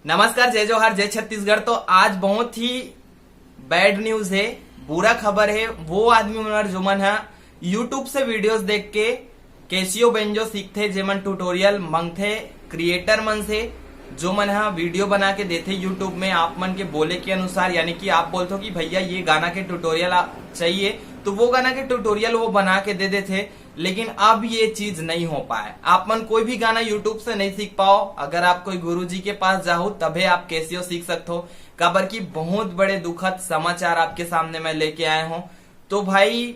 नमस्कार, जय जोहार, जय छत्तीसगढ़। तो आज बहुत ही बैड न्यूज है, बुरा खबर है। वो आदमी मन जो मन है यूट्यूब से वीडियोस देख के कैसियो बेंजो सीखते, जेमन ट्यूटोरियल मांगते क्रिएटर मन से, जो मन है वीडियो बना के देते यूट्यूब में आप मन के बोले के अनुसार। यानी कि आप बोलते हो कि भैया ये गाना के ट्यूटोरियल चाहिए, तो वो गाना के ट्यूटोरियल वो बना के दे देते। लेकिन अब ये चीज नहीं हो पाए। आप मन कोई भी गाना यूट्यूब से नहीं सीख पाओ। अगर आप कोई गुरुजी के पास जाओ तभी आप कैसियो सीख सकते हो। काबर की बहुत बड़े दुखद समाचार आपके सामने मैं लेके आया हूँ। तो भाई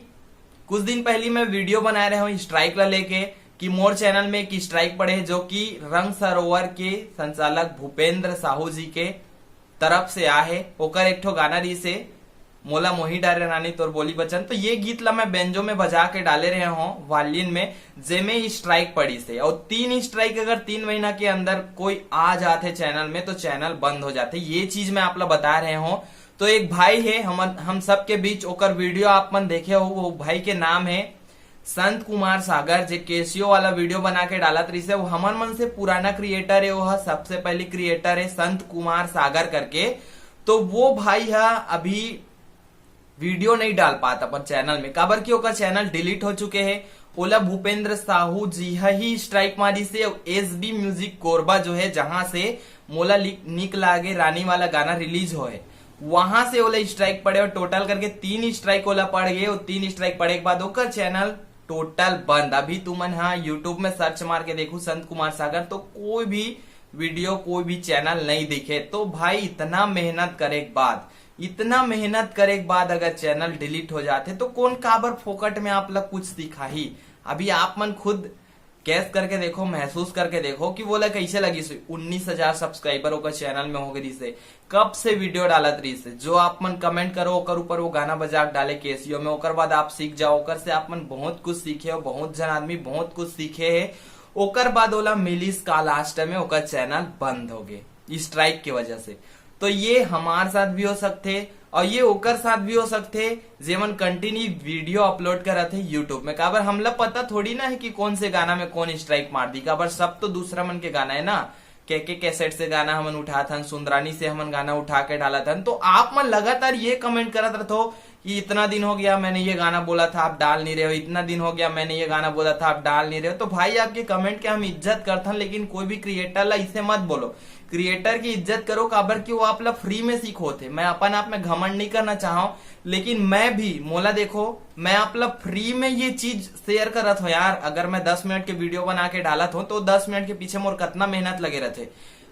कुछ दिन पहले मैं वीडियो बना रहा हूँ स्ट्राइक ला लेके कि मोर चैनल में एक स्ट्राइक पड़े है, जो कि रंग सरोवर के संचालक भूपेंद्र साहू जी के तरफ से आ है। ओकर एक ठो गाना रही से मोला मोही डारे रानी तोर बोली बचन। तो ये गीत ला मैं बेंजो में बजा के डाले रहे हूँ वायलिन में, जेमे स्ट्राइक पड़ी से। और 3 स्ट्राइक अगर 3 महीना के अंदर कोई आ जाते चैनल में तो चैनल बंद हो जाते। ये चीज मैं आप लोग बता रहे हूँ। तो एक भाई है हम सबके बीच, ओकर वीडियो आप मन देखे हो। वो भाई के नाम है संत कुमार सागर, जे केसियो वाला वीडियो बना के डालत रही से। वो हमन मन से पुराना क्रिएटर है, वो सबसे पहले क्रिएटर है संत कुमार सागर करके। तो वो भाई है अभी वीडियो नहीं डाल पाता अपन चैनल में, काबर की ओकर चैनल डिलीट हो चुके हैं। ओला भूपेंद्र साहू जी ही स्ट्राइक मारी से। एसबी म्यूजिक कोरबा जो है, जहां से मोला निक लागे रानी वाला गाना रिलीज हो है, वहां से ओला स्ट्राइक पड़े। और टोटल करके 3 स्ट्राइक ओला पड़ गए। और 3 स्ट्राइक पड़े के बाद ओकर चैनल टोटल बंद। अभी तुमन हाँ यूट्यूब में सर्च मार के देखो संत कुमार सागर, तो कोई भी वीडियो कोई भी चैनल नहीं दिखे। तो भाई इतना मेहनत करे के बाद अगर चैनल डिलीट हो जाते तो कौन काबर फोकट में आप लोग कुछ सीखा ही। अभी आप मन खुद कैस करके देखो, महसूस करके देखो कि बोला कैसे लगी। 19,000 सब्सक्राइबर होकर चैनल में हो गई से, कब से वीडियो डालत रही से। जो आप मन कमेंट करो ओकर ऊपर वो गाना बजा डाले केसियो में, ओकर बाद आप सीख जाओ। ओकर से आप मन बहुत कुछ सीखे हो, बहुत जन आदमी बहुत कुछ सीखे है। ओकर बाद ओला मिलिस का लास्ट में ओकर चैनल बंद हो गए स्ट्राइक की वजह से। तो ये हमारे साथ भी हो सकते और ये ओकर साथ भी हो सकते, जेमन कंटिन्यू वीडियो अपलोड करते है यूट्यूब में। काबर हमला पता थोड़ी ना है कि कौन से गाना में कौन स्ट्राइक मार दी। काबर सब तो दूसरा मन के गाना है ना। के कैसेट से गाना हमन उठा था, सुंदरानी से हमन गाना उठा के डाला था। तो आप मन लगातार ये कमेंट करत रहो कि इतना दिन हो गया मैंने ये गाना बोला था आप डाल नहीं रहे हो, इतना दिन हो गया मैंने ये गाना बोला था आप डाल नहीं रहे हो। तो भाई आपके कमेंट के हम इज्जत करते हैं, लेकिन कोई भी क्रिएटर ला इसे मत बोलो। क्रिएटर की इज्जत करो, काबर की वो आप लोग फ्री में सीखो थे। मैं अपन आप में घमंड नहीं करना चाहूं, लेकिन मैं भी मोला देखो, मैं आप लोग फ्री में ये चीज शेयर करत हो यार। अगर मैं 10 मिनट के वीडियो बना के डालत हूं तो 10 मिनट के पीछे मोर कितना मेहनत लगे रहते।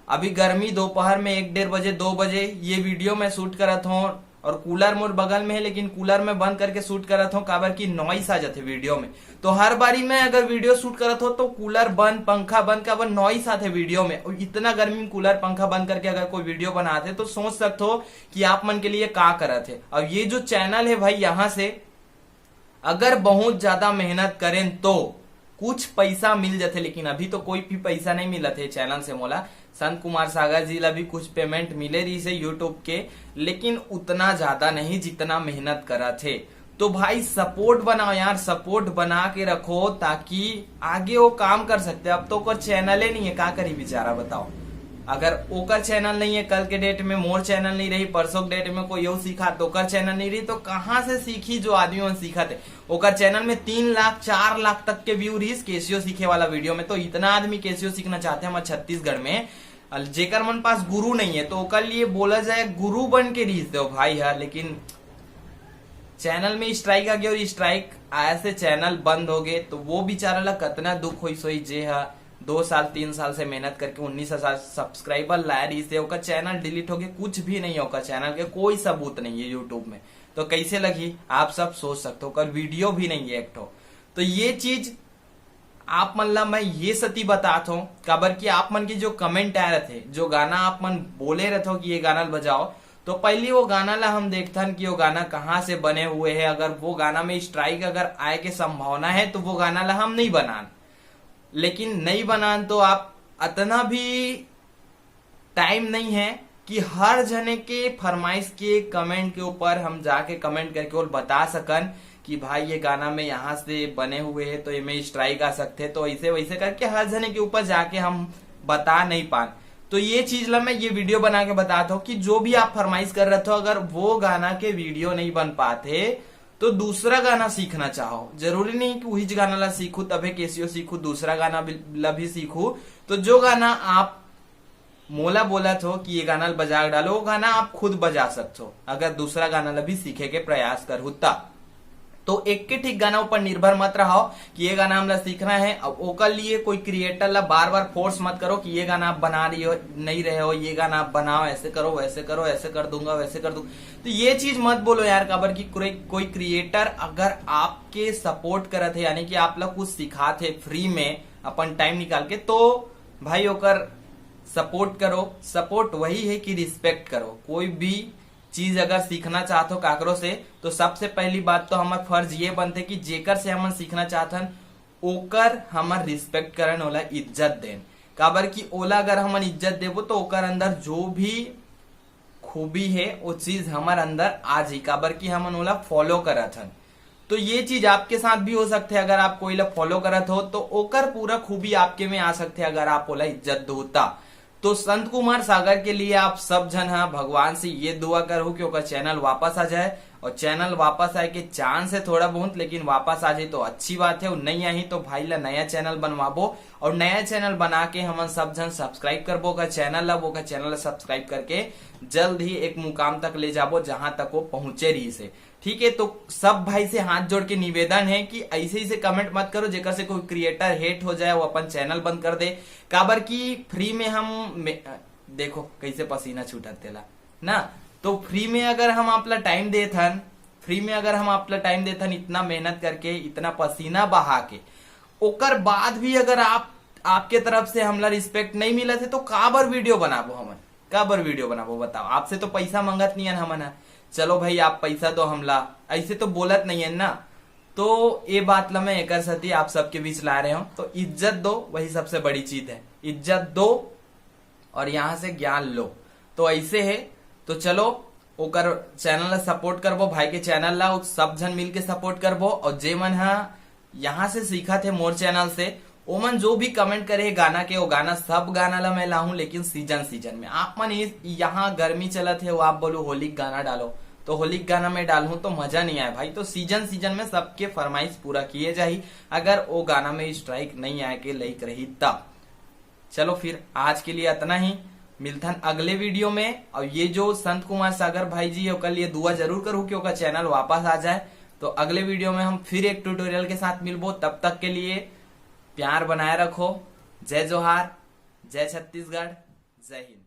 अभी गर्मी दोपहर में 1-1:30 बजे 2 बजे ये वीडियो मैं शूट करत हूँ। और कूलर मोर बगल में है, लेकिन कूलर में बंद करके शूट करत हूँ, काबर की नॉइस आ जाते वीडियो में। तो हर बारी मैं अगर वीडियो शूट करत हो तो कूलर बंद, पंखा बंद, काबर नॉइस आते वीडियो में। और इतना गर्मी में कूलर पंखा बंद करके अगर कोई वीडियो बनाते तो सोच सकते हो कि आप मन के लिए का करत है। अब ये जो चैनल है भाई, यहाँ से अगर बहुत ज्यादा मेहनत करें तो कुछ पैसा मिल जाते, लेकिन अभी तो कोई भी पैसा नहीं मिला थे चैनल से। मोला संत कुमार सागर जी ला भी कुछ पेमेंट मिले रही से यूट्यूब के, लेकिन उतना ज्यादा नहीं जितना मेहनत करा थे। तो भाई सपोर्ट बनाओ यार, सपोर्ट बना के रखो ताकि आगे वो काम कर सकते। अब तो कोई चैनल ही नहीं है, क्या करी बेचारा बताओ। अगर ओकर चैनल नहीं है, कल के डेट में मोर चैनल नहीं रही, परसों के डेट में कोई यो सीखा तो ओकर चैनल नहीं रही, तो कहां से सीखी जो आदमी मन सीखा थे। ओकर चैनल में 3 लाख 4 लाख तक के व्यू रही केसियो सीखे वाला वीडियो में। तो इतना आदमी केसियो सीखना चाहते हैं हमारे छत्तीसगढ़ में, जेकर मन पास गुरु नहीं है, तो ओकर लिए बोला जाए गुरु बन के रीस दो भाई है। लेकिन चैनल में स्ट्राइक आ गया और स्ट्राइक आया से चैनल बंद हो गए। तो वो बेचारा ला कितना दुख हुई सोई, जे है 2 साल 3 साल से मेहनत करके 19,000 सब्सक्राइबर लाया रही से, ओकर चैनल डिलीट हो गया। कुछ भी नहीं होगा चैनल के, कोई सबूत नहीं है यूट्यूब में। तो कैसे लगी आप सब सोच सकते हो, कर वीडियो भी नहीं है एक ठो। तो ये चीज आप मन ला मैं ये सती बताता हूँ, काबर की आप मन की जो कमेंट आ रहे थे, जो गाना आप मन बोले रहे थे कि ये गाना बजाओ, तो पहले वो गाना ला हम देखथन कि वो गाना कहाँ से बने हुए है। अगर वो गाना में स्ट्राइक अगर आए के संभावना है तो वो गाना ला हम नहीं बनान। लेकिन नहीं बनान तो आप इतना भी टाइम नहीं है कि हर जने के फरमाइश के कमेंट के ऊपर हम जाके कमेंट करके और बता सकन कि भाई ये गाना में यहाँ से बने हुए हैं तो इनमें स्ट्राइक आ सकते हैं। तो ऐसे वैसे करके हर जने के ऊपर जाके हम बता नहीं पान। तो ये चीज ला मैं ये वीडियो बना के बताता हूँ कि जो भी आप फरमाइश कर रहे थे, अगर वो गाना के वीडियो नहीं बन पाते तो दूसरा गाना सीखना चाहो, जरूरी नहीं कि वही गाना ला सीखू तभी केसीओ सीखू, दूसरा गाना ला भी सीखू। तो जो गाना आप मोला बोला थो कि ये गाना बजा डालो, वो गाना आप खुद बजा सकते हो अगर दूसरा गाना ला भी सीखे के प्रयास करू तब। तो एक के ठीक गाना ऊपर निर्भर मत रहो कि ये गाना हमला सीखना है। अब ओकर लिए कोई क्रिएटर ला बार बार फोर्स मत करो कि ये गाना आप बना रही हो नहीं रहे हो, ये गाना आप बनाओ, ऐसे करो वैसे करो, ऐसे कर दूंगा वैसे कर दूंगा। तो ये चीज मत बोलो यार काबर की कोई क्रिएटर अगर आपके सपोर्ट करत है, यानी कि आप लोग कुछ सिखाते फ्री में अपन टाइम निकाल के, तो भाई ओकर सपोर्ट करो। सपोर्ट वही है कि रिस्पेक्ट करो। कोई भी चीज अगर सीखना चाहते हो काकरो से तो सबसे पहली बात तो हमार फर्ज ये बनते कि जेकर से हम सीखना चाहतन ओकर हमार रिस्पेक्ट करन, ओला इज्जत देन। काबर की ओला अगर हम इज्जत देबो तो ओकर अंदर जो भी खूबी है वो चीज हमार अंदर आ जाई, काबर की हम ओला फॉलो करत हन। तो ये चीज आपके साथ भी हो सकते है, अगर आप कोई ला फॉलो करत हो तो ओकर पूरा खूबी आपके में आ सकते है अगर आप ओला इज्जत दोता। तो संत कुमार सागर के लिए आप सब जन है भगवान से ये दुआ करो कि ओकर चैनल वापस आ जाए, और चैनल वापस आए के चांस है थोड़ा बहुत, लेकिन वापस आ जाए तो अच्छी बात है। और नहीं आई तो भाई ला नया चैनल बनवाबो, और नया चैनल बना के हम सब जन सब्सक्राइब करबो का चैनल ला, वो का चैनल सब्सक्राइब करके जल्द ही एक मुकाम तक ले जाबो जहां तक वो पहुंचे रही से। ठीक है, तो सब भाई से हाथ जोड़ के निवेदन है कि ऐसे ही से कमेंट मत करो जेकर से कोई क्रिएटर हेट हो जाए वो अपन चैनल बंद कर दे। काबर की फ्री में हम देखो कैसे पसीना छूटत तेला ना, तो फ्री में अगर हम आपला टाइम देथन, फ्री में अगर हम आपला टाइम देथन इतना मेहनत करके इतना पसीना बहा के, ओकर बाद भी अगर आपके तरफ से हमला रिस्पेक्ट नहीं मिला थे तो काबर वीडियो बनाबो हमन, काबर वीडियो बनाबो बताओ। आपसे तो पैसा मंगत नहीं है हमन, चलो भाई आप पैसा दो हमला, ऐसे तो बोलत नहीं है ना। तो ये बात ला मैं एक सती आप सबके बीच ला रहे हूं। तो इज्जत दो, वही सबसे बड़ी चीज है, इज्जत दो और यहां से ज्ञान लो। तो ऐसे है, तो चलो ओकर चैनल ला सपोर्ट करबो, भाई के चैनल ला सब जन मिल के सपोर्ट करबो। और जे मन यहाँ से सीखा थे मोर चैनल से, ओमन जो भी कमेंट करे गाना के, वो गाना सब गाना ला मैं लाऊं, लेकिन सीजन में आप मन यहाँ गर्मी चलत है वो आप बोलो होली गाना डालो, तो होली गाना में डालूं तो मजा नहीं आए भाई। तो सीजन में सबके फरमाइश पूरा किए जाही, अगर वो गाना में स्ट्राइक नहीं आए के लाइक रही तब। चलो फिर आज के लिए इतना ही, मिलथन अगले वीडियो में। और ये जो संत कुमार सागर भाई जी है कल ये दुआ जरूर करूं कि ओका चैनल वापस आ जाए। तो अगले वीडियो में हम फिर एक ट्यूटोरियल के साथ मिलबो, तब तक के लिए प्यार बनाए रखो। जय जोहार, जय छत्तीसगढ़, जय हिंद।